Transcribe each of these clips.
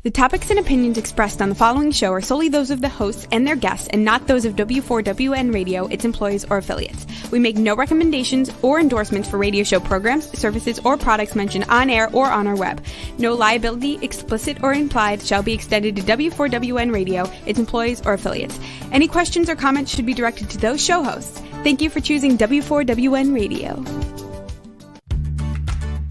The topics and opinions expressed on the following show are solely those of the hosts and their guests and not those of W4WN Radio, its employees, or affiliates. We make no recommendations or endorsements for radio show programs, services, or products mentioned on air or on our web. No liability, explicit or implied, shall be extended to W4WN Radio, its employees, or affiliates. Any questions or comments should be directed to those show hosts. Thank you for choosing W4WN Radio.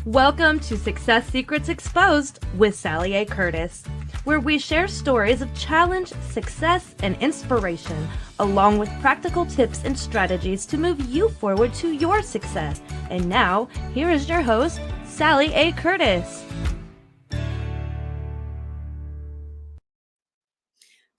Welcome to Success Secrets Exposed with Sally A. Curtis, where we share stories of challenge, success, and inspiration, along with practical tips and strategies to move you forward to your success. And now, here is your host, Sally A. Curtis.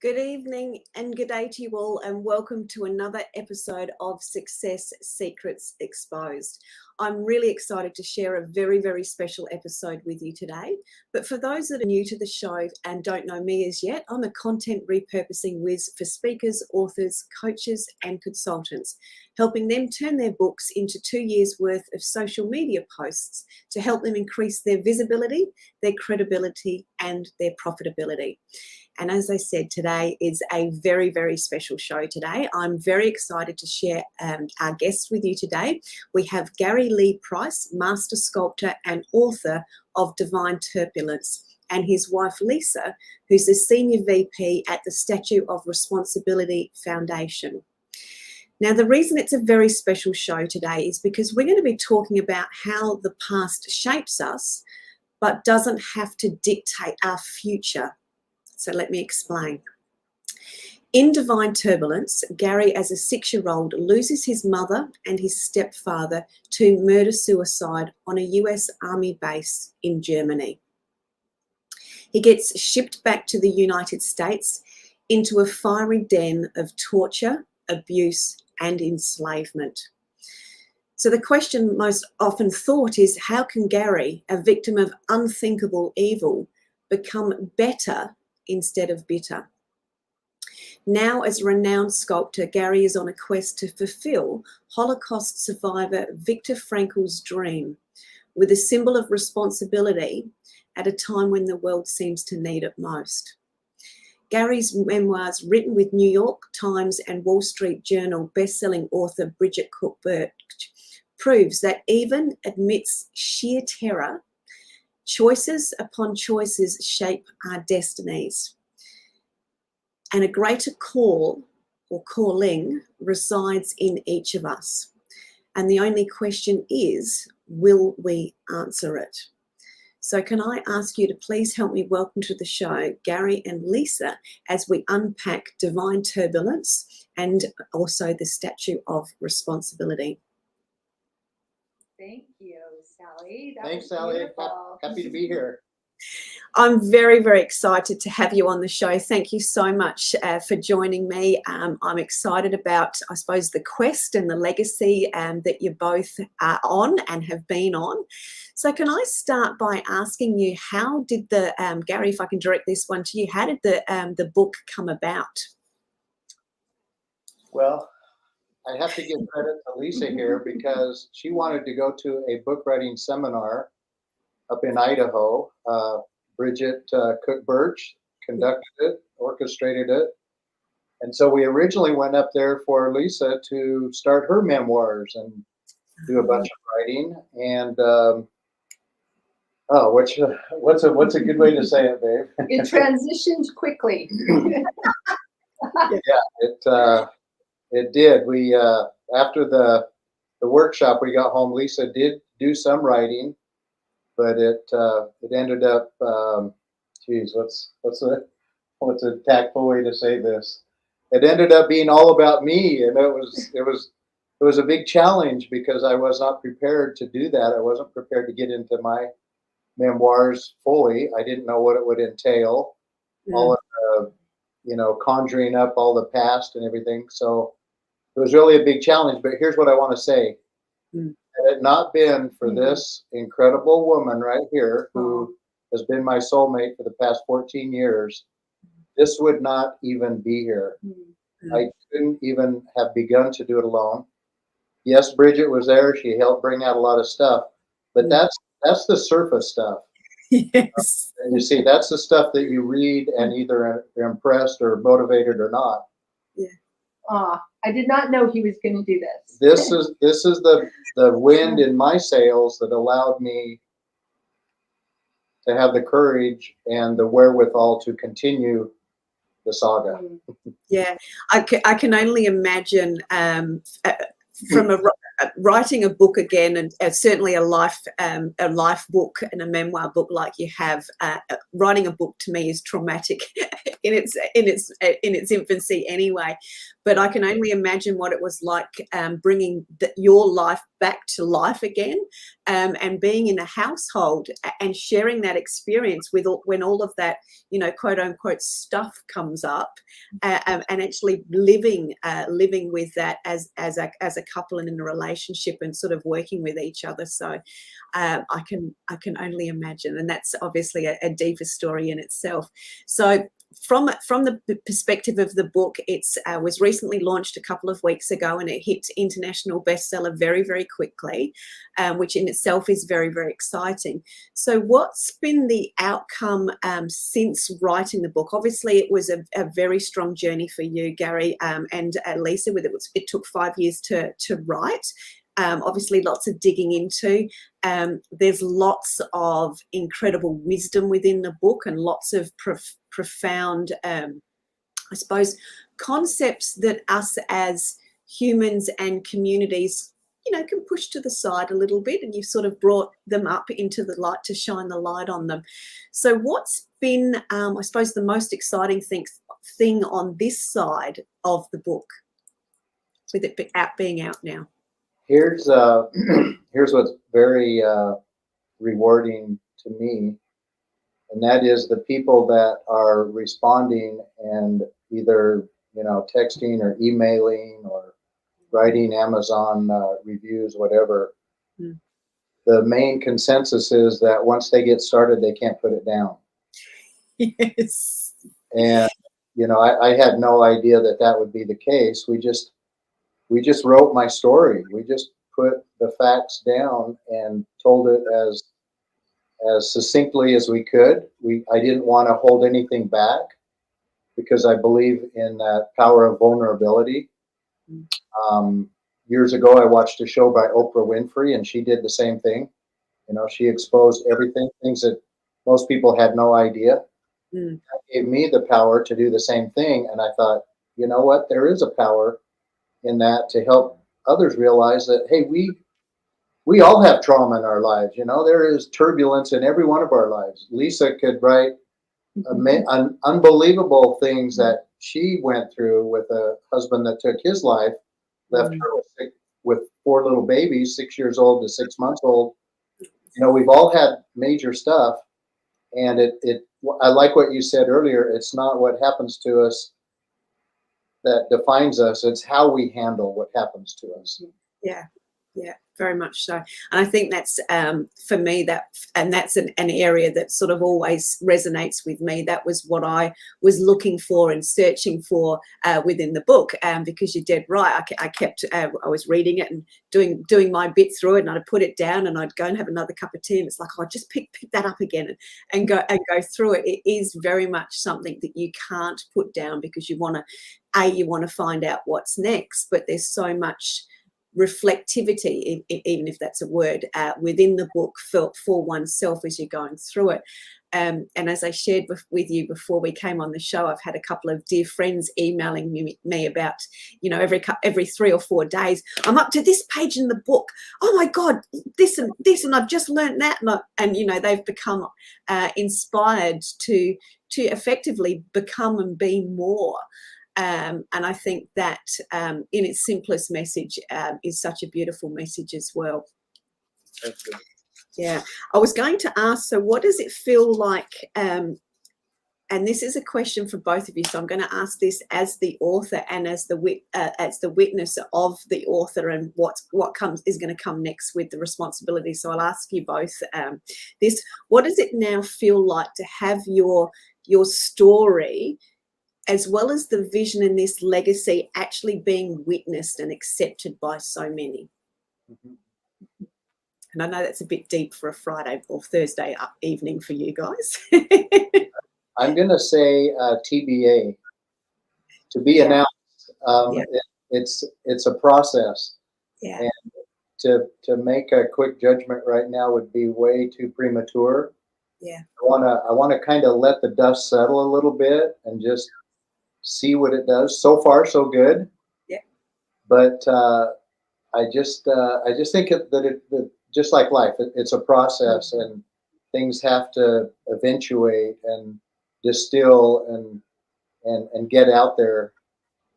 Good evening and good day to you all, and welcome to another episode of Success Secrets Exposed. I'm really excited to share a very, very special episode with you today. But for those that are new to the show and don't know me as yet, I'm a content repurposing whiz for speakers, authors, coaches, and consultants, helping them turn their books into 2 years' worth of social media posts to help them increase their visibility, their credibility, and their profitability. And as I said, today is a very, very special show today. I'm very excited to share our guests with you today. We have Gary Lee Price, master sculptor and author of Divine Turbulence, and his wife Leesa, who's the senior VP at the Statue of Responsibility Foundation. Now, the reason it's a very special show today is because we're going to be talking about how the past shapes us, but doesn't have to dictate our future. So let me explain. In Divine Turbulence, Gary, as a 6-year-old, loses his mother and his stepfather to murder-suicide on a US Army base in Germany. He gets shipped back to the United States into a fiery den of torture, abuse, and enslavement. So the question most often thought is, how can Gary, a victim of unthinkable evil, become better instead of bitter? Now, as a renowned sculptor, Gary is on a quest to fulfill Holocaust survivor Viktor Frankl's dream with a symbol of responsibility at a time when the world seems to need it most. Gary's memoirs, written with New York Times and Wall Street Journal bestselling author Bridget Cook-Burch, proves that even amidst sheer terror, choices upon choices shape our destinies. And a greater call or calling resides in each of us. And the only question is, will we answer it? So can I ask you to please help me welcome to the show Gary and Leesa as we unpack Divine Turbulence and also the Statue of Responsibility. Thank you, Sally. Thanks, Sally. Happy to be here. I'm very, very excited to have you on the show. Thank you so much for joining me. I'm excited about, I suppose, the quest and the legacy that you both are on and have been on. So can I start by asking you, how did the, Gary, if I can direct this one to you, how did the book come about? Well, I have to give credit to Leesa here because she wanted to go to a book writing seminar up in Idaho. Bridget Cook-Burch conducted it, orchestrated it. And so we originally went up there for Leesa to start her memoirs and do a bunch of writing. And what's a good way to say it, babe? It transitioned quickly. Yeah, it did. We after the workshop we got home, Leesa did do some writing, but it ended up what's a tactful way to say this? It ended up being all about me, and it was a big challenge because I was not prepared to do that. I wasn't prepared to get into my memoirs fully. I didn't know what it would entail, all of the, conjuring up all the past and everything. So it was really a big challenge, but here's what I want to say. Had it not been for this incredible woman right here, who has been my soulmate for the past 14 years, this would not even be here. I couldn't even have begun to do it alone. Yes, Bridget was there. She helped bring out a lot of stuff, but that's the surface stuff. Yes. And you see, that's the stuff that you read and either are impressed or motivated or not. I did not know he was going to do this. This is the wind in my sails that allowed me to have the courage and the wherewithal to continue the saga. Yeah, I can only imagine from writing a book again, and certainly a life book and a memoir book like you have. Writing a book to me is traumatic in its infancy anyway. But I can only imagine what it was like bringing your life back to life again, and being in a household and sharing that experience with when all of that, quote unquote stuff comes up, and actually living with that as a couple and in a relationship and sort of working with each other. So I can only imagine, and that's obviously a deeper story in itself. So from the perspective of the book, it's was recently launched a couple of weeks ago, and it hit international bestseller very, very quickly, which in itself is very, very exciting. So what's been the outcome since writing the book? Obviously, it was a very strong journey for you, Gary, and Leesa. It took 5 years to write. Obviously, lots of digging into. There's lots of incredible wisdom within the book, and lots of profound, I suppose, concepts that us as humans and communities, can push to the side a little bit, and you've sort of brought them up into the light to shine the light on them. So what's been, I suppose, the most exciting thing on this side of the book, with it being out now? Here's what's very rewarding to me, and that is the people that are responding and either texting or emailing or writing Amazon reviews, whatever. The main consensus is that once they get started, they can't put it down. Yes. And I had no idea that would be the case. We just wrote my story. We just put the facts down and told it as succinctly as we could. I didn't want to hold anything back because I believe in that power of vulnerability. Years ago, I watched a show by Oprah Winfrey, and she did the same thing. She exposed everything, things that most people had no idea. That gave me the power to do the same thing. And I thought, you know what? There is a power in that to help others realize that, hey, we all have trauma in our lives. There is turbulence in every one of our lives. Leesa could write unbelievable things that she went through with a husband that took his life, left her with 4 little babies, 6 years old to 6 months old. We've all had major stuff, and I like what you said earlier. It's not what happens to us that defines us. It's how we handle what happens to us. Yeah, very much so. And I think that's for me that's an area that sort of always resonates with me. That was what I was looking for and searching for within the book, because you're dead right. I was reading it and doing my bit through it, and I'd put it down and I'd go and have another cup of tea, and it's like, oh, just pick that up again and go through it. It is very much something that you can't put down, because you want to find out what's next, but there's so much reflectivity, even if that's a word, within the book for oneself as you're going through it. And as I shared with you before we came on the show, I've had a couple of dear friends emailing me about, every 3 or 4 days, I'm up to this page in the book. Oh my God, this and I've just learned that, and they've become inspired to effectively become and be more. And I think that in its simplest message is such a beautiful message as well. Thank you. Yeah, I was going to ask, so what does it feel like, and this is a question for both of you, so I'm going to ask this as the author and as the witness of the author, and what is going to come next with the responsibility. So I'll ask you both this: what does it now feel like to have your story, as well as the vision and this legacy, actually being witnessed and accepted by so many? And I know that's a bit deep for a Friday or Thursday evening for you guys. I'm going to say TBA, to be announced. It's a process. Yeah. And to make a quick judgment right now would be way too premature. Yeah. I want to kind of let the dust settle a little bit and just see what it does. So far, so good. Yeah. But I just think that just like life, it's a process, and things have to eventuate and distill and get out there.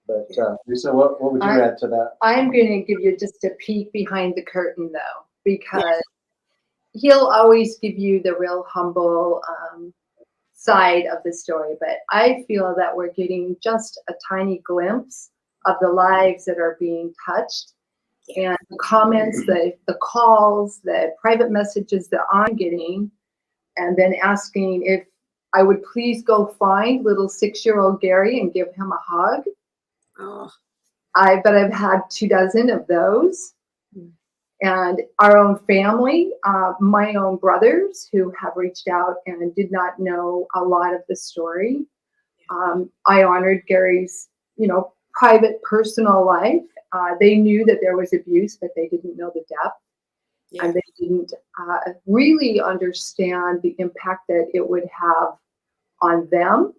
But Leesa, what would you add to that? I'm going to give you just a peek behind the curtain, though, because he'll always give you the real humble side of the story. But I feel that we're getting just a tiny glimpse of the lives that are being touched. And the comments, the calls, the private messages that I'm getting, and then asking if I would please go find little 6-year-old Gary and give him a hug. Oh. I've had 24 of those. And our own family, my own brothers who have reached out and did not know a lot of the story. I honored Gary's, private personal life. They knew that there was abuse, but they didn't know the depth. Yeah. And they didn't really understand the impact that it would have on them.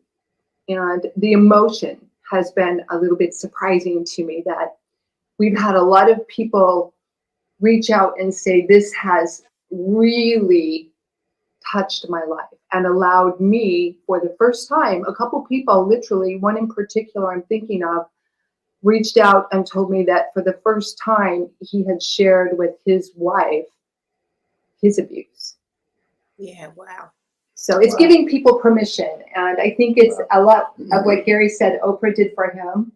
And the emotion has been a little bit surprising to me that we've had a lot of people reach out and say, this has really touched my life and allowed me, for the first time, a couple people, literally, one in particular I'm thinking of, reached out and told me that for the first time he had shared with his wife his abuse. Yeah, wow. So it's giving people permission. And I think it's a lot of what Gary said Oprah did for him.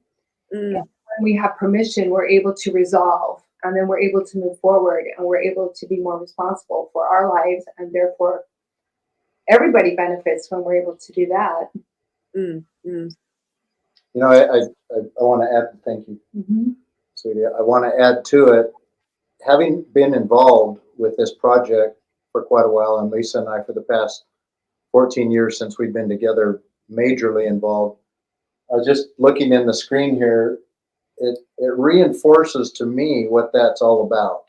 And when we have permission, we're able to resolve, and then we're able to move forward, and we're able to be more responsible for our lives. And therefore, everybody benefits when we're able to do that. I want to add, thank you, sweetie. I want to add to it, having been involved with this project for quite a while, and Leesa and I for the past 14 years since we've been together, majorly involved. I was just looking in the screen here. It reinforces to me what that's all about.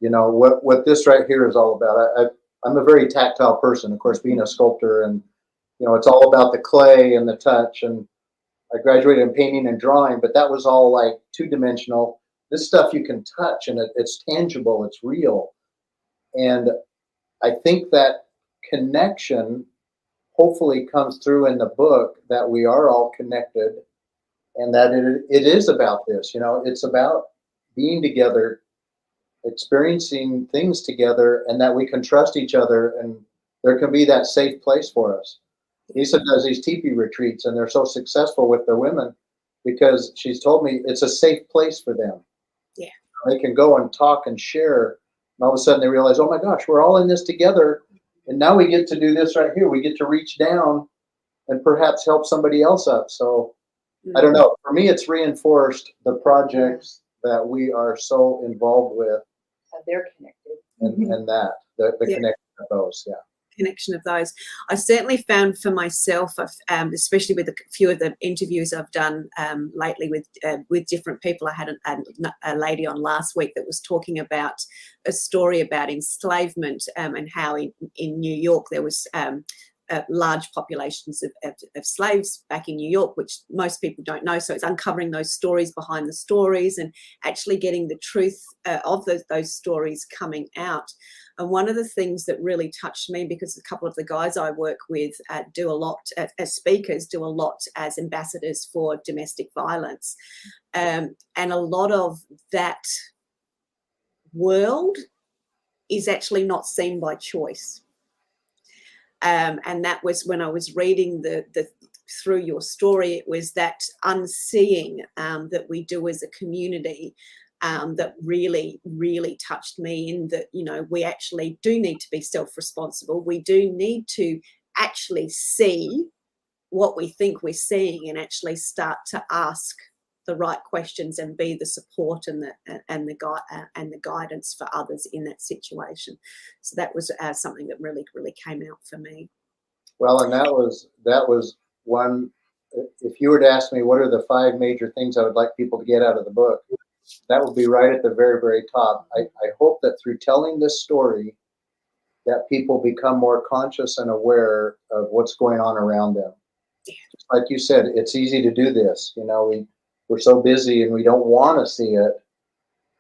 What this right here is all about. I'm a very tactile person, of course, being a sculptor, and it's all about the clay and the touch. And I graduated in painting and drawing, but that was all like two-dimensional. This stuff you can touch, and it's tangible, it's real. And I think that connection hopefully comes through in the book, that we are all connected, and that it is about this. It's about being together, experiencing things together, and that we can trust each other, and there can be that safe place for us. Leesa does these teepee retreats, and they're so successful with their women because she's told me it's a safe place for them. Yeah. They can go and talk and share, and all of a sudden they realize, oh my gosh, we're all in this together, and now we get to do this right here. We get to reach down and perhaps help somebody else up. So I don't know. For me, it's reinforced the projects that we are so involved with. They're connected. And that, the connection of those, connection of those. I certainly found for myself, especially with a few of the interviews I've done lately with different people. I had a lady on last week that was talking about a story about enslavement and how in New York there was large populations of slaves back in New York, which most people don't know. So it's uncovering those stories behind the stories and actually getting the truth of those stories coming out. And one of the things that really touched me, because a couple of the guys I work with do a lot as speakers, do a lot as ambassadors for domestic violence. And a lot of that world is actually not seen by choice. And that was when I was reading the through your story, it was that unseeing that we do as a community that really, really touched me, in that, we actually do need to be self-responsible. We do need to actually see what we think we're seeing and actually start to ask the right questions and be the support and the guidance for others in that situation. So that was something that really came out for me. Well, and that was one. If you were to ask me what are the 5 major things I would like people to get out of the book, that would be right at the very, very top. I hope that through telling this story, that people become more conscious and aware of what's going on around them. Just like you said, it's easy to do this. You know, we're so busy and we don't want to see it.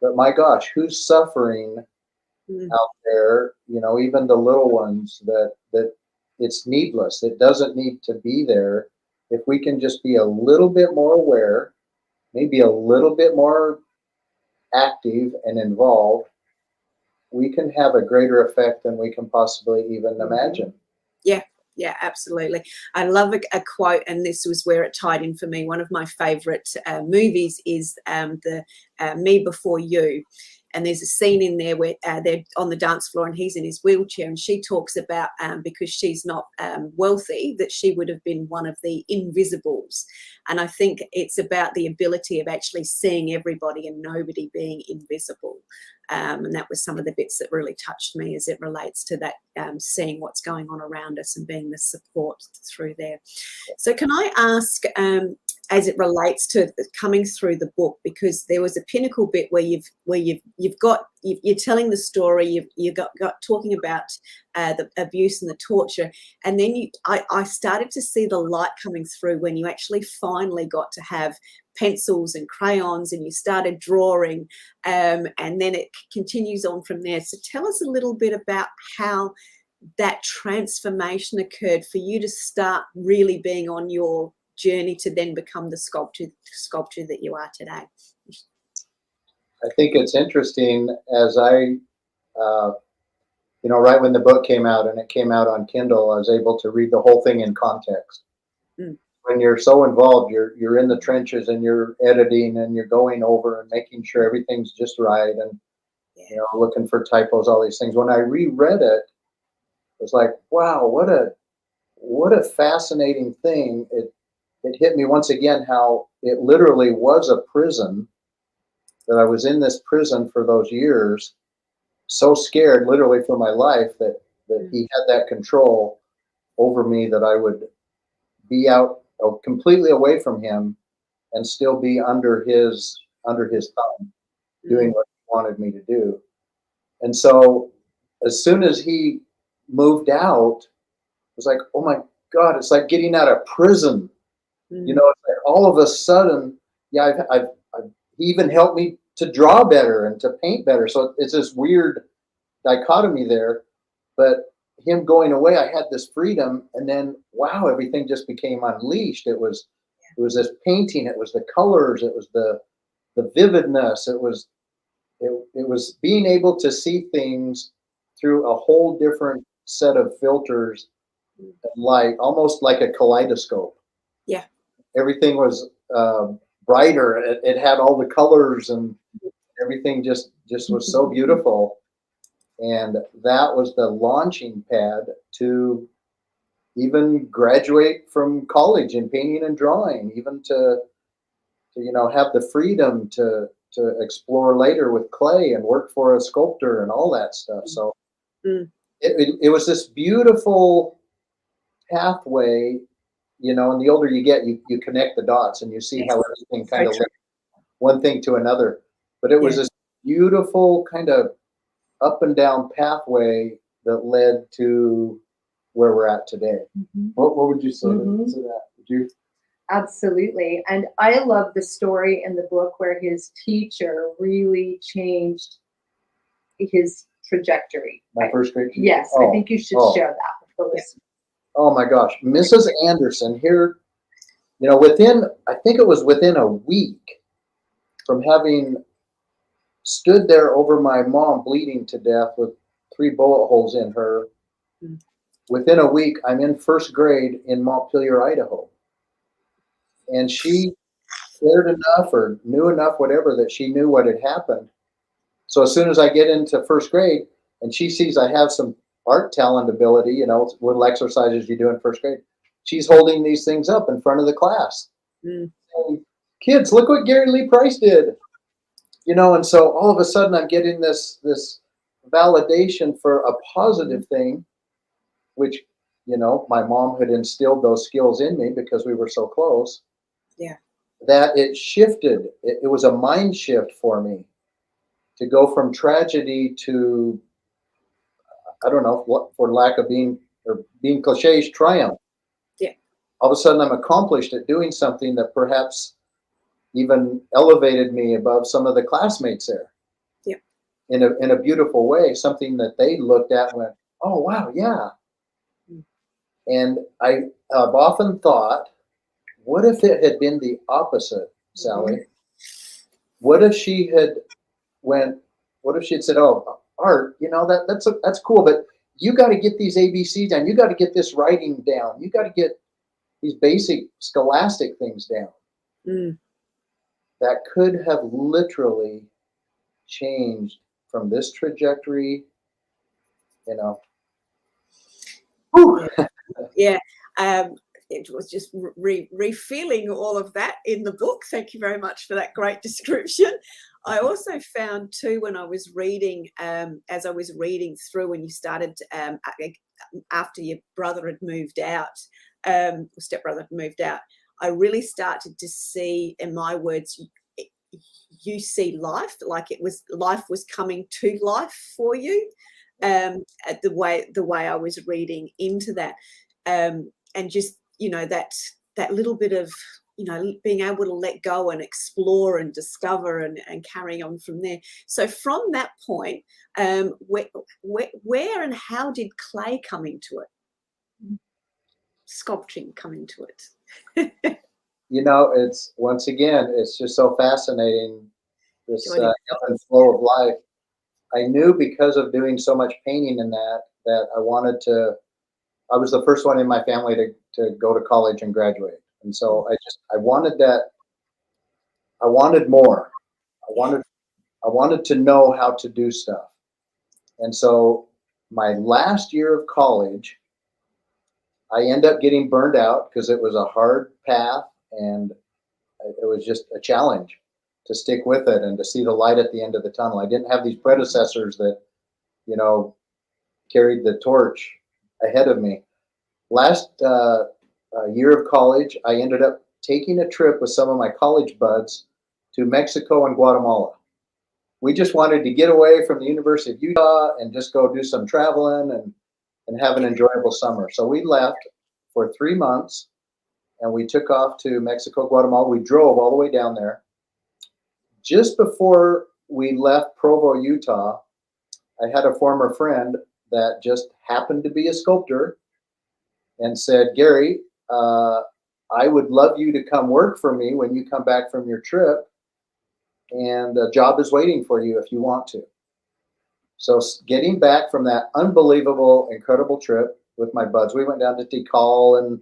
But my gosh, who's suffering out there? You know, even the little ones that it's needless. It doesn't need to be there. If we can just be a little bit more aware, maybe a little bit more active and involved, we can have a greater effect than we can possibly even imagine. Yeah, absolutely. I love a quote, and this was where it tied in for me. One of my favorite movies is the Me Before You. And there's a scene in there where they're on the dance floor and he's in his wheelchair, and she talks about because she's not wealthy, that she would have been one of the invisibles. And I think it's about the ability of actually seeing everybody and nobody being invisible. And that was some of the bits that really touched me as it relates to that, seeing what's going on around us and being the support through there. So can I ask, as it relates to coming through the book, because there was a pinnacle bit where you're telling the story, you got talking about the abuse and the torture, and then I started to see the light coming through when you actually finally got to have pencils and crayons and you started drawing, and then it continues on from there. So tell us a little bit about how that transformation occurred for you to start really being on your journey to then become the sculptor that you are today. I think it's interesting as I, right when the book came out and it came out on Kindle, I was able to read the whole thing in context. When you're so involved, you're in the trenches and you're editing and you're going over and making sure everything's just right and looking for typos, all these things. When I reread it, it was like, wow, what a fascinating thing. It hit me once again how it literally was a prison, that I was in this prison for those years, so scared literally for my life that he had that control over me, that I would be out completely away from him and still be under his thumb, doing what he wanted me to do. And so as soon as he moved out, it was like, oh my God, it's like getting out of prison. It's like all of a sudden, I've he even helped me to draw better and to paint better. So it's this weird dichotomy there. But him going away, I had this freedom, and then wow, everything just became unleashed. It was this painting, it was the colors, it was the vividness, it was being able to see things through a whole different set of filters and light, almost like a kaleidoscope. Yeah. Everything was brighter. It had all the colors, and everything just was so beautiful. And that was the launching pad to even graduate from college in painting and drawing, even to have the freedom to explore later with clay and work for a sculptor and all that stuff. So it was this beautiful pathway, and the older you get, you connect the dots and you see how everything kind of linked one thing to another. But it was this beautiful kind of up and down pathway that led to where we're at today. What would you say to that? Would you? Absolutely. And I love the story in the book where his teacher really changed his trajectory. My first grade teacher? Yes, I think you should share that with the listeners. Oh my gosh. Mrs. Anderson here, I think it was within a week from having stood there over my mom bleeding to death with 3 bullet holes in her. Within a week, I'm in first grade in Montpelier, Idaho. And she cared enough or knew enough, whatever, that she knew what had happened. So as soon as I get into first grade and she sees I have some art talent ability, little exercises you do in first grade, she's holding these things up in front of the class. Saying, kids, look what Gary Lee Price did. And so all of a sudden I'm getting this validation for a positive thing, which, my mom had instilled those skills in me because we were so close. Yeah. That it shifted. It was a mind shift for me to go from tragedy to, I don't know, what, for lack of being cliches, triumph. Yeah. All of a sudden I'm accomplished at doing something that perhaps even elevated me above some of the classmates there. Yeah. In a beautiful way, something that they looked at and went, oh, wow, yeah. And I have often thought, what if it had been the opposite, Sally? What if she had said, oh, Art, that's cool, but you got to get these ABCs down. You got to get this writing down. You got to get these basic scholastic things down. That could have literally changed from this trajectory, Yeah. It was just refilling all of that in the book. Thank you very much for that great description. I also found too, when I was reading, as I was reading through, when you started after your brother had moved out, stepbrother had moved out, I really started to see, in my words, you see life like life was coming to life for you. At the way I was reading into that, and just that little bit of being able to let go and explore and discover and carry on from there. So from that point, where and how did clay come into it? Sculpting come into it? It's, once again, it's just so fascinating, this ebb and flow of life. I knew because of doing so much painting in that I was the first one in my family to go to college and graduate. And so I wanted that. I wanted more. I wanted to know how to do stuff. And so my last year of college, I ended up getting burned out because it was a hard path and it was just a challenge to stick with it and to see the light at the end of the tunnel. I didn't have these predecessors that, carried the torch ahead of me. Last year of college, I ended up taking a trip with some of my college buds to Mexico and Guatemala. We just wanted to get away from the University of Utah and just go do some traveling and have an enjoyable summer. So we left for 3 months and we took off to Mexico, Guatemala. We drove all the way down there. Just before we left Provo, Utah, I had a former friend that just happened to be a sculptor and said, Gary, I would love you to come work for me when you come back from your trip, and a job is waiting for you if you want to. So getting back from that unbelievable, incredible trip with my buds, we went down to Tikal and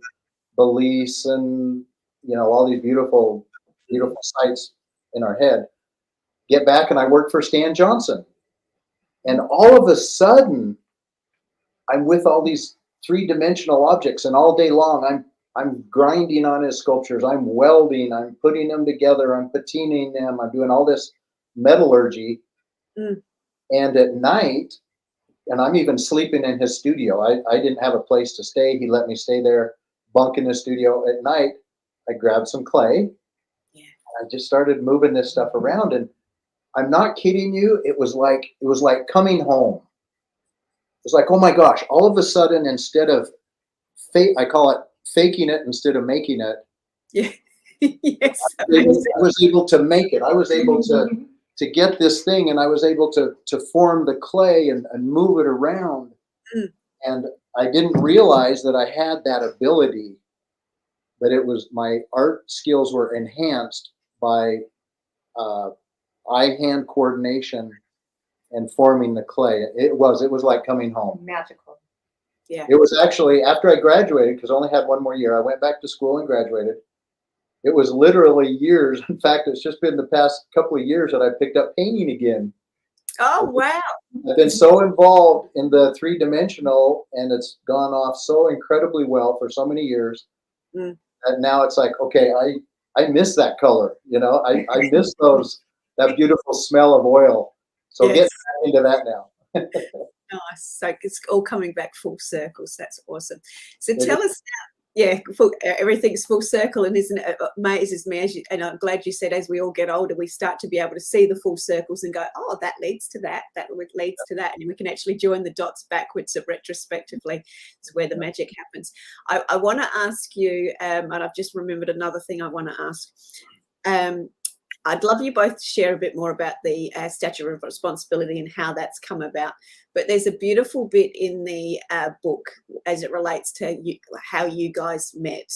Belize and, all these beautiful, beautiful sights in our head. Get back and I worked for Stan Johnson. And all of a sudden, I'm with all these three-dimensional objects, and all day long I'm grinding on his sculptures. I'm welding. I'm putting them together. I'm patining them. I'm doing all this metallurgy. And at night, and I'm even sleeping in his studio. I didn't have a place to stay. He let me stay there, bunk in his studio. At night, I grabbed some clay. Yeah. I just started moving this stuff around, and I'm not kidding you. It was like coming home. It was like, oh my gosh! All of a sudden, instead of I call it faking it instead of making it. Yeah. Yes. I was able to make it. I was able to get this thing, and I was able to form the clay and move it around. And I didn't realize that I had that ability, but it was my art skills were enhanced by eye-hand coordination and forming the clay. It was like coming home. Magical. Yeah. It was actually after I graduated, because I only had one more year. I went back to school and graduated. It was literally years. In fact, it's just been the past couple of years that I picked up painting again. Oh, wow. I've been so involved in the three-dimensional, and it's gone off so incredibly well for so many years that now it's like, okay, I miss that color. I miss that beautiful smell of oil. So Yes. get back into that now. Nice. So it's all coming back full circles. That's awesome. So It tell us now. Yeah, everything's full circle, and isn't it amazes me and I'm glad you said as we all get older, we start to be able to see the full circles and go, oh, that leads to that leads to that, and we can actually join the dots backwards and retrospectively. It's where the magic happens. I want to ask you, and I've just remembered another thing I want to ask. I'd love you both to share a bit more about the Statue of Responsibility and how that's come about. But there's a beautiful bit in the book as it relates to how you guys met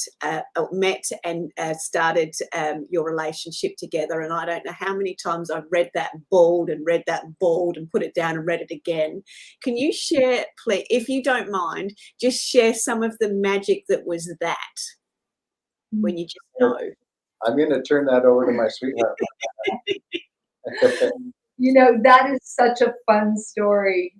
and started your relationship together. And I don't know how many times I've read that and bawled and put it down and read it again. Can you share, please, if you don't mind, just share some of the magic that was that when you just know? I'm going to turn that over to my sweetheart. That is such a fun story.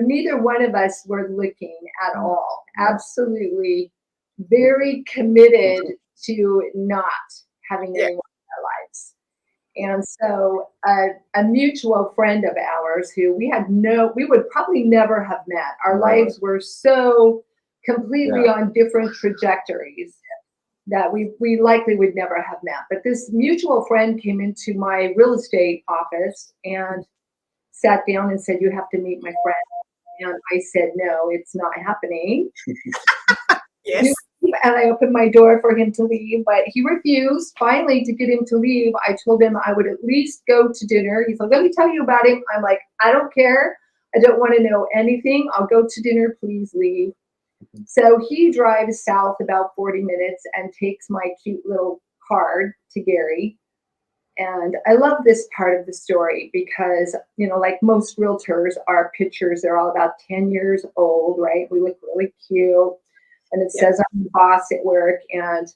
Neither one of us were looking at all. Absolutely very committed to not having anyone in our lives. And so a mutual friend of ours who we would probably never have met. Our lives were so completely on different trajectories that we likely would never have met. But this mutual friend came into my real estate office and sat down and said, you have to meet my friend. And I said, no, it's not happening. Yes. And I opened my door for him to leave, but he refused. Finally, to get him to leave, I told him I would at least go to dinner. He's like, let me tell you about him. I'm like, I don't care. I don't want to know anything. I'll go to dinner. Please leave. So he drives south about 40 minutes and takes my cute little card to Gary. And I love this part of the story because, like most realtors, our pictures, they're all about 10 years old, right? We look really cute. And it says I'm the boss at work. And,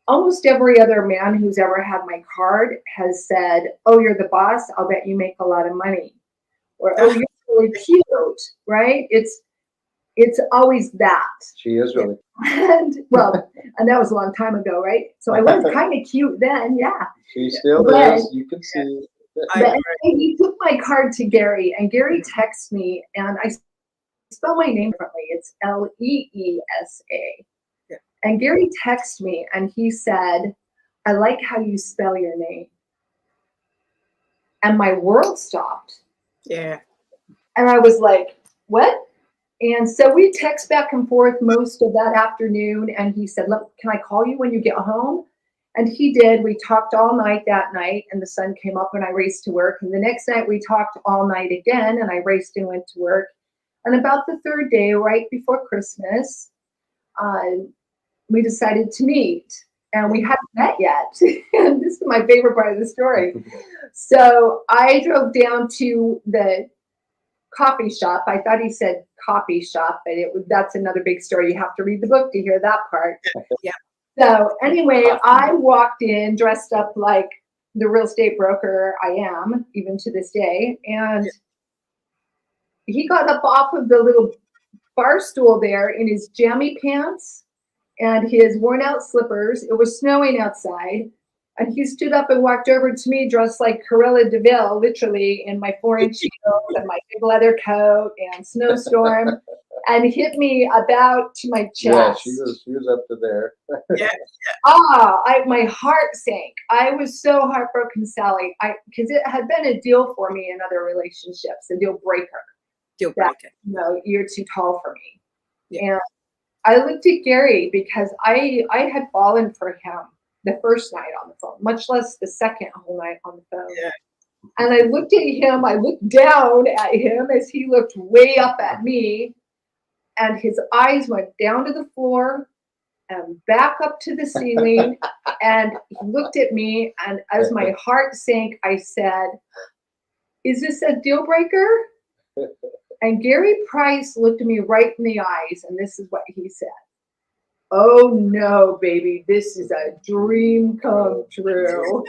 almost every other man who's ever had my card has said, oh, you're the boss. I'll bet you make a lot of money. Or, oh, you're really cute, right? It's always that. She is really. And that was a long time ago, right? So I was kind of cute then, yeah. She still is. You can see. But he took my card to Gary, and Gary texts me, and I spell my name differently. It's Leesa. Yeah. And Gary texted me, and he said, I like how you spell your name. And my world stopped. Yeah. And I was like, what? And so we text back and forth most of that afternoon. And he said, look, can I call you when you get home? And he did. We talked all night that night, and the sun came up and I raced to work. And the next night we talked all night again, and I raced and went to work. And about the third day, right before Christmas, we decided to meet. And we hadn't met yet. And this is my favorite part of the story. So I drove down to the coffee shop. I thought he said coffee shop, but that's another big story. You have to read the book to hear that part. Yeah. So anyway, I walked in dressed up like the real estate broker I am, even to this day. And he got up off of the little bar stool there in his jammy pants and his worn out slippers. It was snowing outside. And he stood up and walked over to me dressed like Cruella de Vil, literally in my 4-inch heels and my big leather coat and snowstorm, and hit me about to my chest. Yeah, she was up to there. My heart sank. I was so heartbroken, Sally, because it had been a deal for me in other relationships, a deal breaker. That, you're too tall for me. Yeah. And I looked at Gary because I had fallen for him the first night on the phone, much less the second whole night on the phone. Yeah. And I looked at him, I looked down at him as he looked way up at me, and his eyes went down to the floor and back up to the ceiling. And he looked at me, and as my heart sank, I said, is this a deal breaker? And Gary Price looked at me right in the eyes, and this is what he said. Oh no, baby, this is a dream come true.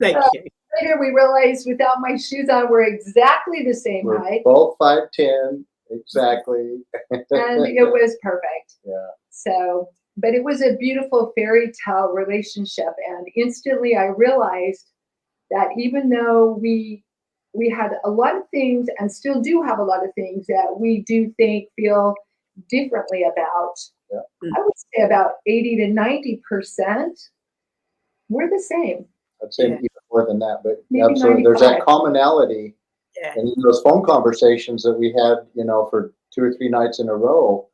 Thank you. Later we realized without my shoes on, we're exactly the same height. Both 5'10", exactly. And it was perfect. Yeah. So but it was a beautiful fairy tale relationship. And instantly I realized that even though we had a lot of things and still do have a lot of things that we do feel differently about, I would say about 80 to 90%, we're the same. I'd say even more than that, but Maybe absolutely. There's that 95. commonality. Yeah. And in those phone conversations that we had, for 2 or 3 nights in a row,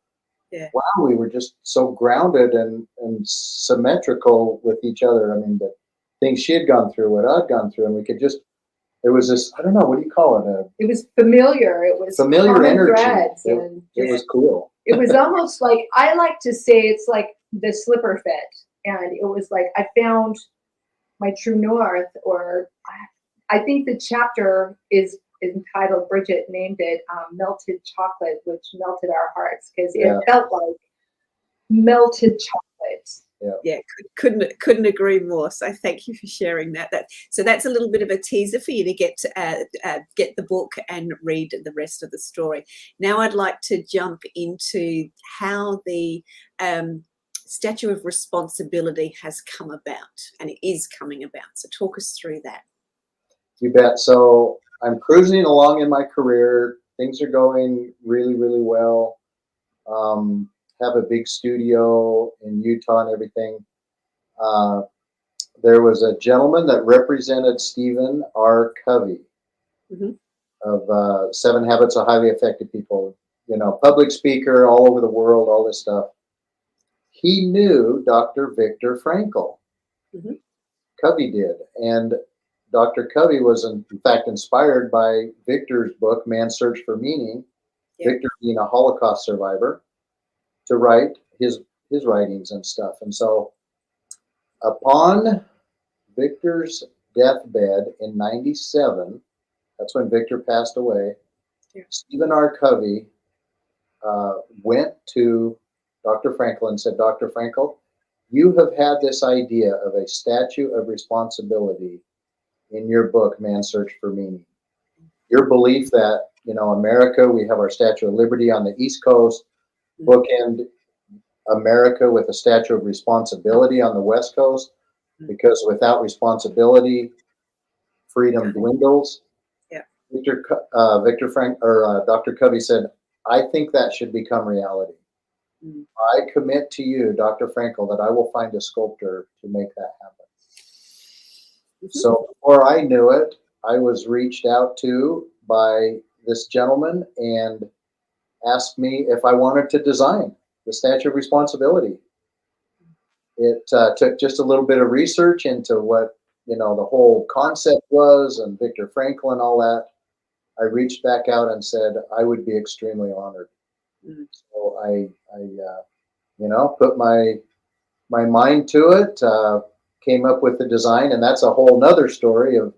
wow, we were just so grounded and symmetrical with each other. I mean, the things she had gone through, what I'd gone through, and we could just, it was this, I don't know, what do you call it? It was familiar. It was Familiar common energy. threads, It was cool. it was almost like, I like to say it's like the slipper fit. And it was like I found my true north, or I think the chapter is entitled, Bridget named it, Melted Chocolate, which melted our hearts, because it felt like melted chocolate. Yeah, couldn't agree more. So thank you for sharing that. So that's a little bit of a teaser for you to get the book and read the rest of the story. Now I'd like to jump into how the statue of responsibility has come about, and it is coming about. So talk us through that. You bet. So I'm cruising along in my career. Things are going really, really well. Have a big studio in Utah and everything. There was a gentleman that represented Stephen R. Covey of 7 Habits of Highly Effective People, public speaker all over the world, all this stuff. He knew Dr. Viktor Frankl. Covey did. And Dr. Covey was, in fact, inspired by Viktor's book, Man's Search for Meaning, Viktor being a Holocaust survivor, to write his writings and stuff. And so upon Viktor's deathbed in 97, that's when Viktor passed away, Stephen R. Covey went to Dr. Frankl and said, Dr. Frankl, you have had this idea of a statue of responsibility in your book, Man's Search for Meaning. Your belief that, America, we have our Statue of Liberty on the East Coast, bookend America with a Statue of Responsibility on the West Coast, because without responsibility, freedom dwindles. Dr. Covey said, I think that should become reality. I commit to you, Dr. Frankl, that I will find a sculptor to make that happen. So before I knew it, I was reached out to by this gentleman and asked me if I wanted to design the Statue of Responsibility. It took just a little bit of research into what, the whole concept was, and Viktor Frankl and all that. I reached back out and said I would be extremely honored. So I put my mind to it, came up with the design, and that's a whole nother story of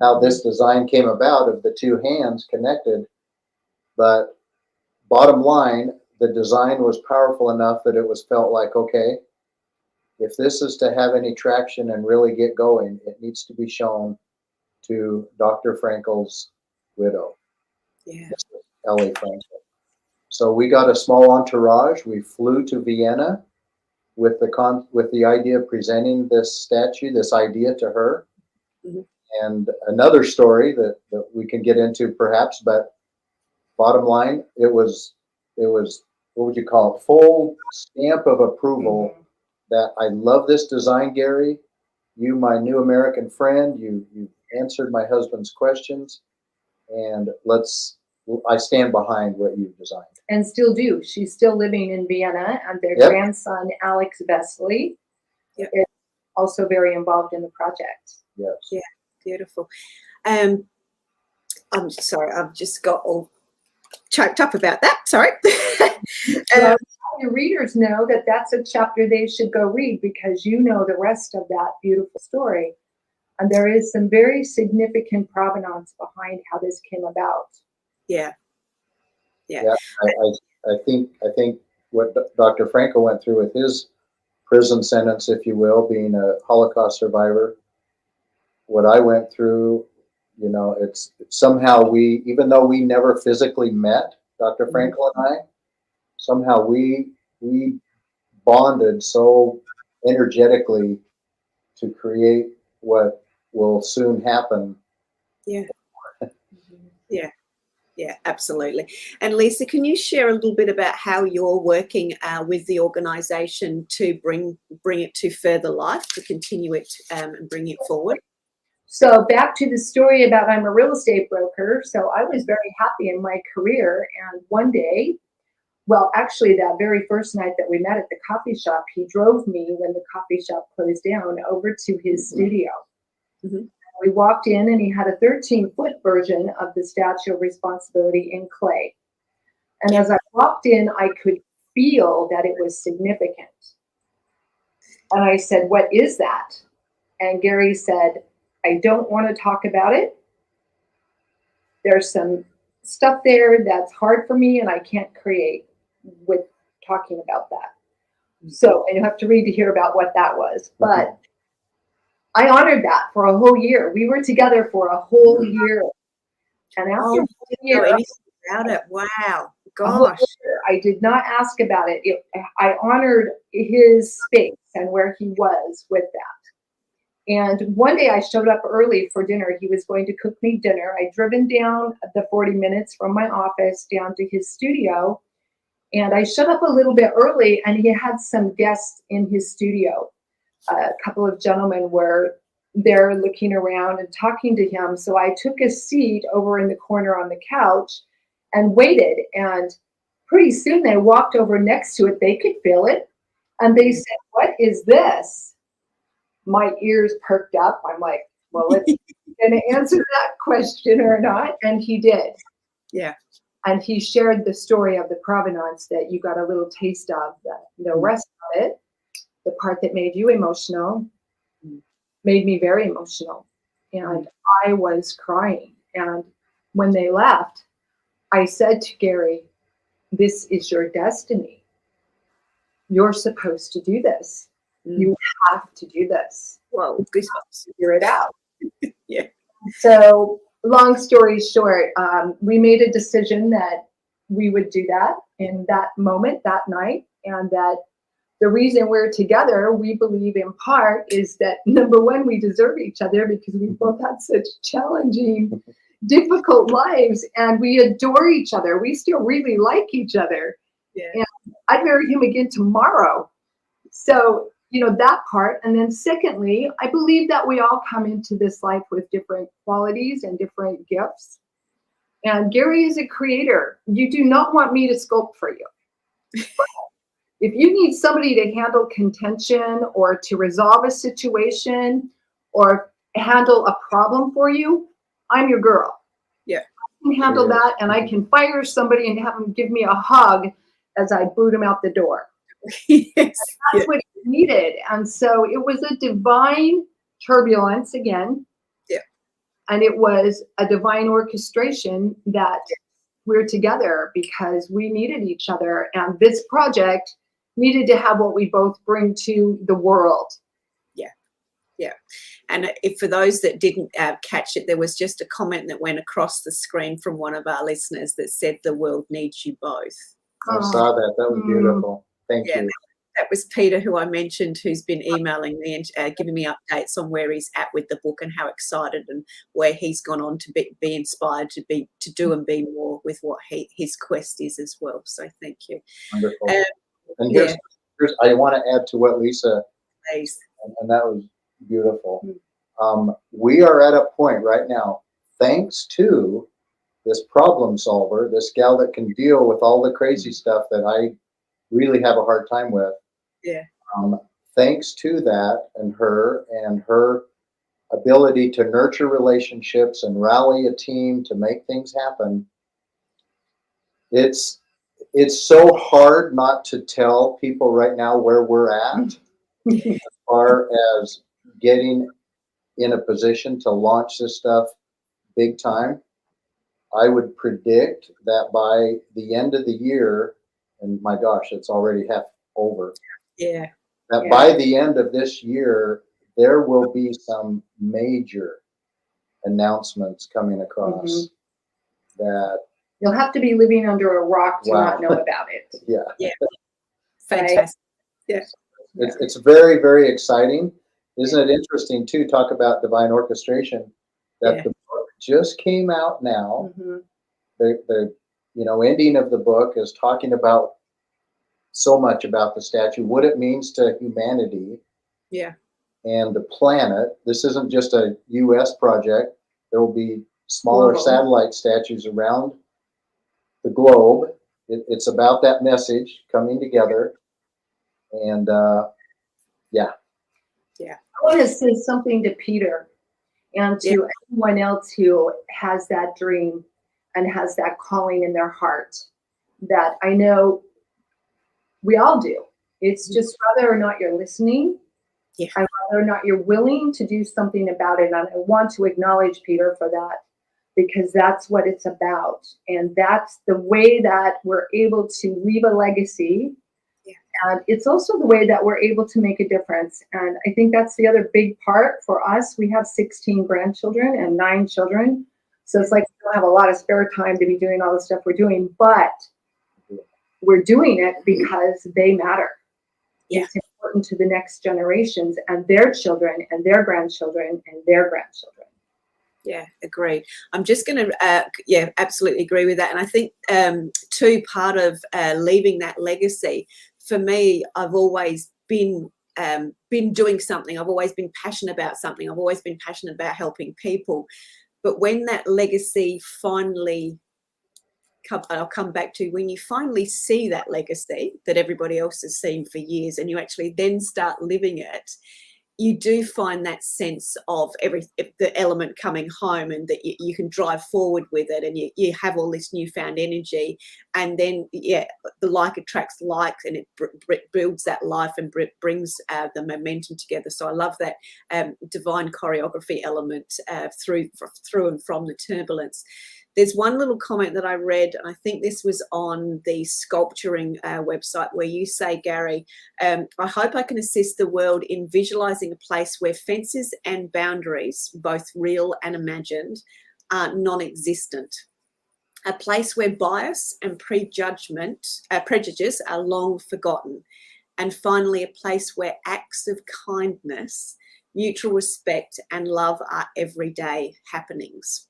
how this design came about, of the 2 hands connected. But bottom line, the design was powerful enough that it was felt like, okay, if this is to have any traction and really get going, it needs to be shown to Dr. Frankl's widow, Ellie Frankl. So we got a small entourage. We flew to Vienna with the idea of presenting this statue, this idea to her. And another story that we can get into perhaps, but bottom line, it was what would you call it? Full stamp of approval that I love this design, Gary. You, my new American friend, you answered my husband's questions, and I stand behind what you've designed. And still do. She's still living in Vienna, and their grandson, Alex Vesely, is also very involved in the project. Yes. Yeah, beautiful. I'm sorry, I've just got all choked up about that. Sorry. Your readers know that that's a chapter they should go read, because the rest of that beautiful story. And there is some very significant provenance behind how this came about. Yeah. I think what Dr. Frankl went through with his prison sentence, if you will, being a Holocaust survivor, what I went through, it's somehow even though we never physically met, Dr. Frankl and I, somehow we bonded so energetically to create what will soon happen. Yeah. Yeah, absolutely. And Leesa, can you share a little bit about how you're working with the organisation to bring it to further life, to continue it and bring it forward? So back to the story about I'm a real estate broker. So I was very happy in my career. And one day, well, actually that very first night that we met at the coffee shop, he drove me when the coffee shop closed down over to his studio. Mm-hmm. We walked in and he had a 13-foot version of the Statue of Responsibility in clay. And as I walked in, I could feel that it was significant. And I said, "What is that?" And Gary said, "I don't want to talk about it. There's some stuff there that's hard for me and I can't create with talking about that." So, and you have to read to hear about what that was. But I honored that for a whole year. We were together for a whole year. And after I didn't know anything about it. Wow. Gosh. I did not ask about it. I honored his space and where he was with that. And one day I showed up early for dinner. He was going to cook me dinner. I'd driven down the 40 minutes from my office down to his studio. And I showed up a little bit early and he had some guests in his studio. A couple of gentlemen were there looking around and talking to him. So I took a seat over in the corner on the couch and waited. And pretty soon they walked over next to it. They could feel it. And they said, "What is this?" My ears perked up. I'm like, well, let's going to answer that question or not. And he did. Yeah. And he shared the story of the provenance that you got a little taste of. The rest of it, the part that made you emotional, made me very emotional. And I was crying. And when they left, I said to Gary, "This is your destiny. You're supposed to do this. You have to do this. Whoa, goosebumps. Figure it out." Yeah. So long story short, we made a decision that we would do that in that moment, that night, and that the reason we're together, we believe in part, is that number one, we deserve each other because we both had such challenging, difficult lives, and we adore each other. We still really like each other. Yeah. And I'd marry him again tomorrow. So, that part. And then secondly, I believe that we all come into this life with different qualities and different gifts. And Gary is a creator. You do not want me to sculpt for you. If you need somebody to handle contention or to resolve a situation or handle a problem for you, I'm your girl. Yeah. I can handle that, and I can fire somebody and have them give me a hug as I boot them out the door. Yes. That's what he needed. And so it was a divine turbulence again. Yeah. And it was a divine orchestration that we're together because we needed each other. And this project needed to have what we both bring to the world. Yeah. And if for those that didn't catch it, there was just a comment that went across the screen from one of our listeners that said the world needs you both. I saw that. That was beautiful. Thank you. That was Peter, who I mentioned, who's been emailing me and giving me updates on where he's at with the book and how excited and where he's gone on to be inspired to do and be more with what his quest is as well. So thank you. Wonderful. And here's I want to add to what Leesa, please. And that was beautiful. We are at a point right now, thanks to this problem solver, this gal that can deal with all the crazy stuff that I really have a hard time with. Yeah. Thanks to that and her ability to nurture relationships and rally a team to make things happen. It's so hard not to tell people right now where we're at as far as getting in a position to launch this stuff big time. I would predict that by the end of the year, and my gosh, it's already half over. Yeah. That by the end of this year, there will be some major announcements coming across that you'll have to be living under a rock to not know about it. Yeah. Yeah. Fantastic. Yeah. It's very, very exciting. Isn't it interesting too? Talk about divine orchestration. That the book just came out now. Mm-hmm. The ending of the book is talking about so much about the statue, what it means to humanity. Yeah. And the planet. This isn't just a U.S. project. There will be smaller satellite statues around the globe. It's about that message coming together. And yeah. I want to say something to Peter and to anyone else who has that dream and has that calling in their heart, that I know we all do. It's just whether or not you're listening, and whether or not you're willing to do something about it. And I want to acknowledge Peter for that, because that's what it's about. And that's the way that we're able to leave a legacy. And it's also the way that we're able to make a difference. And I think that's the other big part for us. We have 16 grandchildren and 9 children. So it's like we don't have a lot of spare time to be doing all the stuff we're doing, but we're doing it because they matter. Yeah. It's important to the next generations and their children and their grandchildren and their grandchildren. Yeah, agreed. I'm just going to, absolutely agree with that. And I think, too, part of leaving that legacy, for me, I've always been doing something. I've always been passionate about something. I've always been passionate about helping people. But when that legacy finally, I'll come back to, when you finally see that legacy that everybody else has seen for years and you actually then start living it, you do find that sense of the element coming home, and that you can drive forward with it, and you have all this newfound energy, and then the like attracts like, and it builds that life and brings the momentum together. So I love that divine choreography element through and from the turbulence. There's one little comment that I read, and I think this was on the sculpturing website, where you say, Gary, I hope I can assist the world in visualizing a place where fences and boundaries, both real and imagined, are non-existent. A place where bias and prejudice are long forgotten. And finally, a place where acts of kindness, mutual respect, and love are everyday happenings.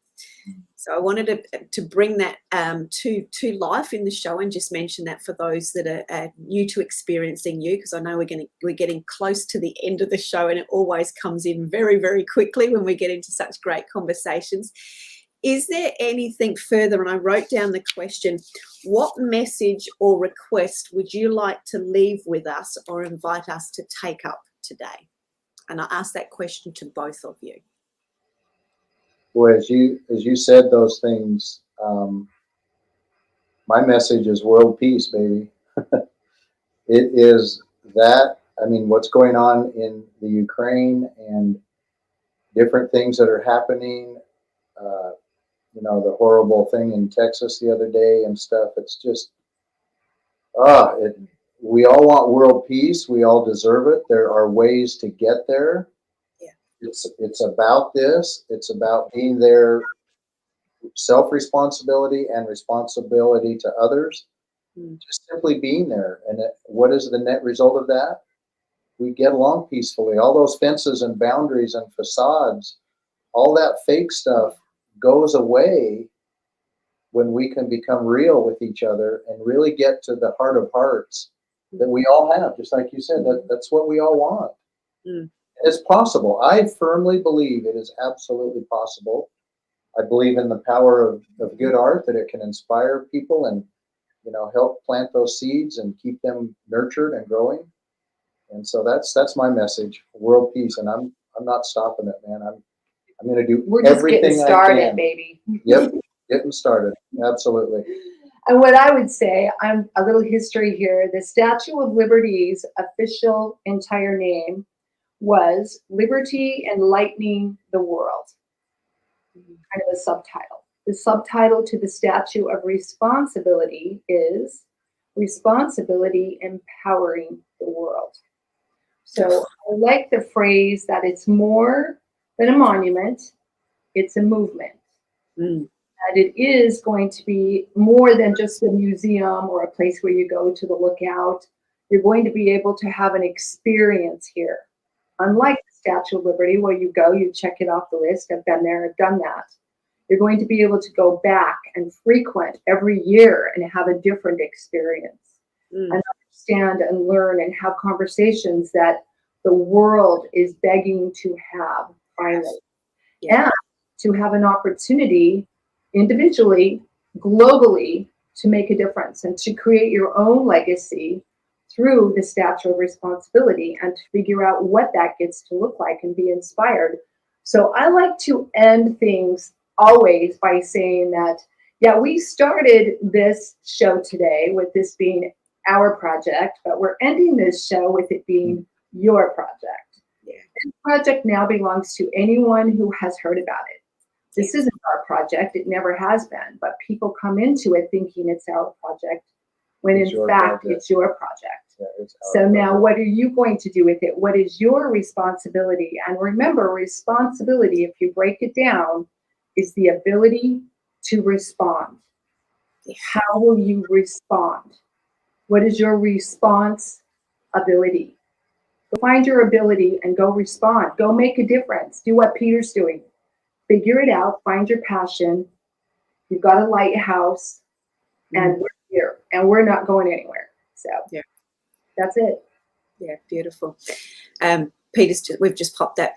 So I wanted to bring that to life in the show, and just mention that for those that are new to experiencing you, because I know we're getting close to the end of the show, and it always comes in very, very quickly when we get into such great conversations. Is there anything further? And I wrote down the question: what message or request would you like to leave with us or invite us to take up today? And I asked that question to both of you. Boy, as you said those things, my message is world peace, baby. It is that. I mean, what's going on in the Ukraine and different things that are happening, the horrible thing in Texas the other day and stuff. It's just, we all want world peace. We all deserve it. There are ways to get there. Yeah. It's about this. It's about being there, self-responsibility and responsibility to others. Just simply being there. And what is the net result of that? We get along peacefully. All those fences and boundaries and facades, all that fake stuff goes away when we can become real with each other and really get to the heart of hearts that we all have. Just like you said, that's what we all want. It's possible. I firmly believe it is absolutely possible. I believe in the power of good art, that it can inspire people and help plant those seeds and keep them nurtured and growing. And so that's my message: world peace. And I'm not stopping it, man. I'm going to do everything I can. We're just getting started, baby. Yep, getting started. Absolutely. And what I would say, I'm a little history here. The Statue of Liberty's official entire name was Liberty Enlightening the World. Kind of a subtitle. The subtitle to the Statue of Responsibility is Responsibility Empowering the World. So I like the phrase that it's more than a monument, it's a movement. That it is going to be more than just a museum or a place where you go to the lookout. You're going to be able to have an experience here. Unlike the Statue of Liberty, where you go, you check it off the list. I've been there, I've done that. You're going to be able to go back and frequent every year and have a different experience and understand and learn and have conversations that the world is begging to have finally. And to have an opportunity individually, globally, to make a difference and to create your own legacy through the Statue of Responsibility and to figure out what that gets to look like and be inspired. So I like to end things always by saying that, yeah, we started this show today with this being our project, but we're ending this show with it being your project. This project now belongs to anyone who has heard about it. This isn't our project. It never has been, but people come into it thinking it's our project when in fact it's your project. So now what are you going to do with it? What is your responsibility? And remember, responsibility, if you break it down, is the ability to respond. How will you respond? What is your response ability? Go find your ability and go respond. Go make a difference. Do what Peter's doing. Figure it out. Find your passion. You've got a lighthouse, and we're here, and we're not going anywhere. So that's it. Yeah, beautiful. We've just popped that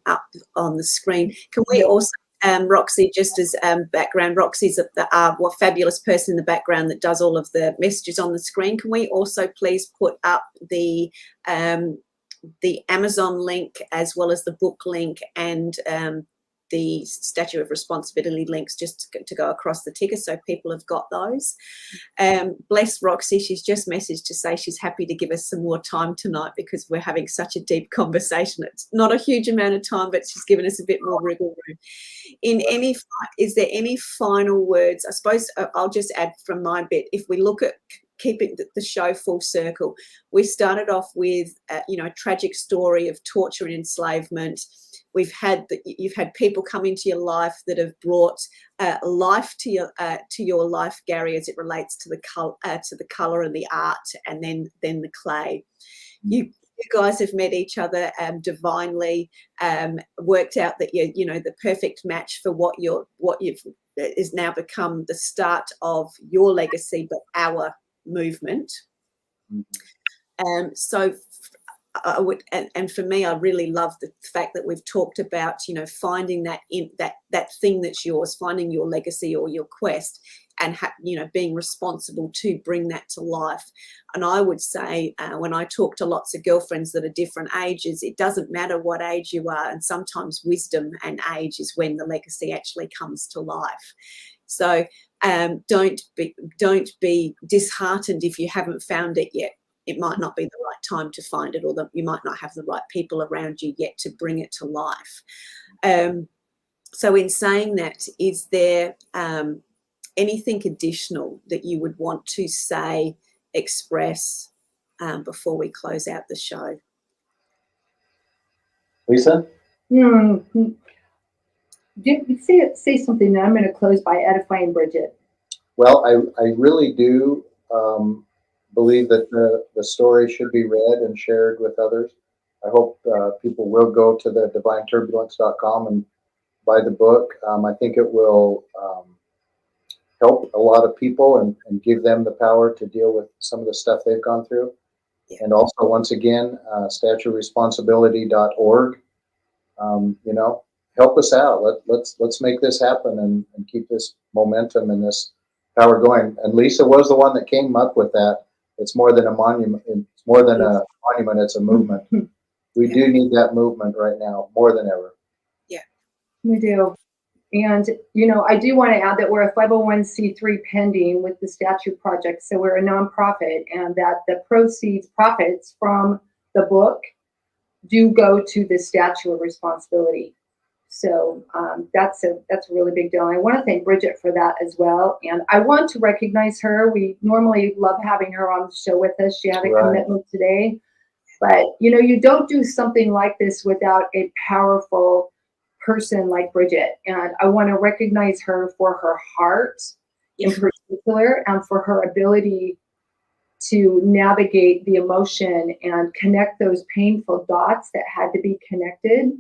up on the screen. Can we also, Roxy, just as background, Roxy's what fabulous person in the background that does all of the messages on the screen. Can we also please put up the Amazon link as well as the book link and the Statue of Responsibility links just to go across the ticker so people have got those. Bless Roxy, she's just messaged to say she's happy to give us some more time tonight because we're having such a deep conversation. It's not a huge amount of time, but she's given us a bit more wriggle room. Is there any final words? I suppose I'll just add from my bit, if we look at keeping the show full circle, we started off with a tragic story of torture and enslavement. You've had people come into your life that have brought life to your life, Gary, as it relates to the color and the art, and then the clay. You guys have met each other divinely, worked out that you're the perfect match for what you've is now become the start of your legacy, but our movement. So I would, and for me, I really love the fact that we've talked about, finding that thing that's yours, finding your legacy or your quest, and being responsible to bring that to life. And I would say, when I talk to lots of girlfriends that are different ages, it doesn't matter what age you are, and sometimes wisdom and age is when the legacy actually comes to life. So don't be disheartened if you haven't found it yet. It might not be the right time to find it, or that you might not have the right people around you yet to bring it to life. So in saying that, is there anything additional that you would want to say, express before we close out the show? Leesa? Say something, then I'm going to close by edifying Bridget. Well, I really do believe that the story should be read and shared with others. I hope people will go to the divineturbulence.com and buy the book. I think it will help a lot of people and give them the power to deal with some of the stuff they've gone through. Yeah. And also, once again, statueresponsibility.org. Help us out. Let's make this happen and keep this momentum and this power going. And Leesa was the one that came up with that. It's more than a monument. It's more than a monument. It's a movement. We do need that movement right now more than ever. Yeah, we do. And, I do want to add that we're a 501c3 pending with the Statue Project. So we're a nonprofit, and that the profits from the book do go to the Statue of Responsibility. So that's a really big deal. And I want to thank Bridget for that as well. And I want to recognize her. We normally love having her on the show with us. She had a commitment today. But, you don't do something like this without a powerful person like Bridget. And I want to recognize her for her heart in particular, and for her ability to navigate the emotion and connect those painful dots that had to be connected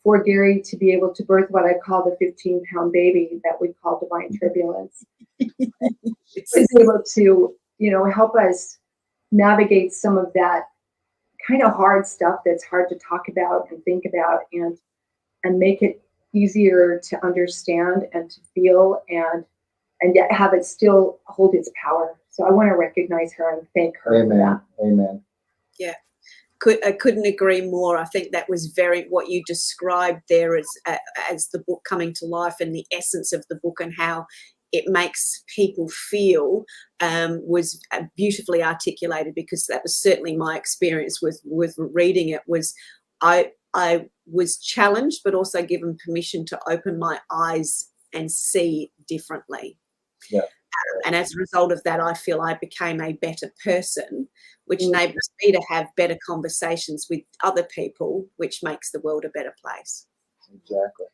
for Gary to be able to birth what I call the 15-pound baby that we call Divine Turbulence. Was able to, help us navigate some of that kind of hard stuff that's hard to talk about and think about, and make it easier to understand and to feel, and yet have it still hold its power. So I want to recognize her and thank her. Amen. For that. Amen. Yeah. I couldn't agree more. I think that was what you described there as the book coming to life, and the essence of the book and how it makes people feel was beautifully articulated, because that was certainly my experience with reading it. Was I was challenged, but also given permission to open my eyes and see differently. Yeah. And as a result of that, I feel I became a better person, which enables me to have better conversations with other people, which makes the world a better place. Exactly.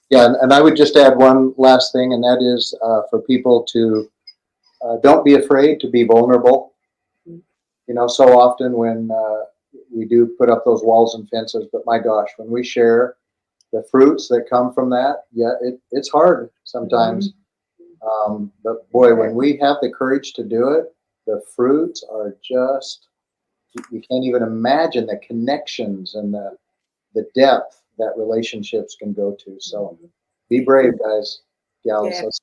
Yeah, and I would just add one last thing, and that is for people to don't be afraid to be vulnerable. So often when we do put up those walls and fences, but my gosh, when we share the fruits that come from that, it's hard sometimes. But boy, when we have the courage to do it, the fruits are just, you can't even imagine the connections and the depth that relationships can go to. So be brave, guys, gals.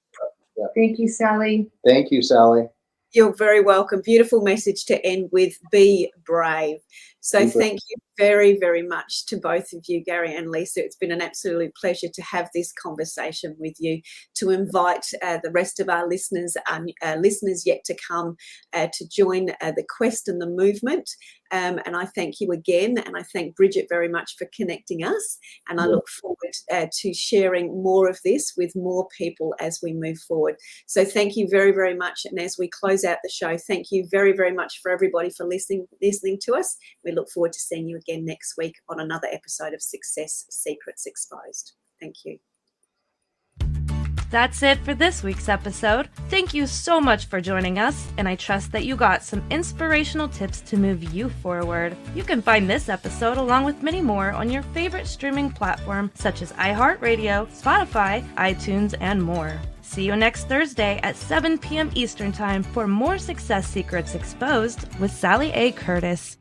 Yeah. Thank you, Sally. Thank you, Sally. You're very welcome. Beautiful message to end with. Be brave. So thank you very, very much to both of you, Gary and Leesa. It's been an absolute pleasure to have this conversation with you, to invite the rest of our listeners yet to come to join the quest and the movement. And I thank you again. And I thank Bridget very much for connecting us. And I look forward to sharing more of this with more people as we move forward. So thank you very, very much. And as we close out the show, thank you very, very much for everybody for listening to us. We look forward to seeing you again next week on another episode of Success Secrets Exposed. Thank you. That's it for this week's episode. Thank you so much for joining us, and I trust that you got some inspirational tips to move you forward. You can find this episode along with many more on your favorite streaming platform such as iHeartRadio, Spotify, iTunes, and more. See you next Thursday at 7 p.m. Eastern Time for more Success Secrets Exposed with Sally A. Curtis.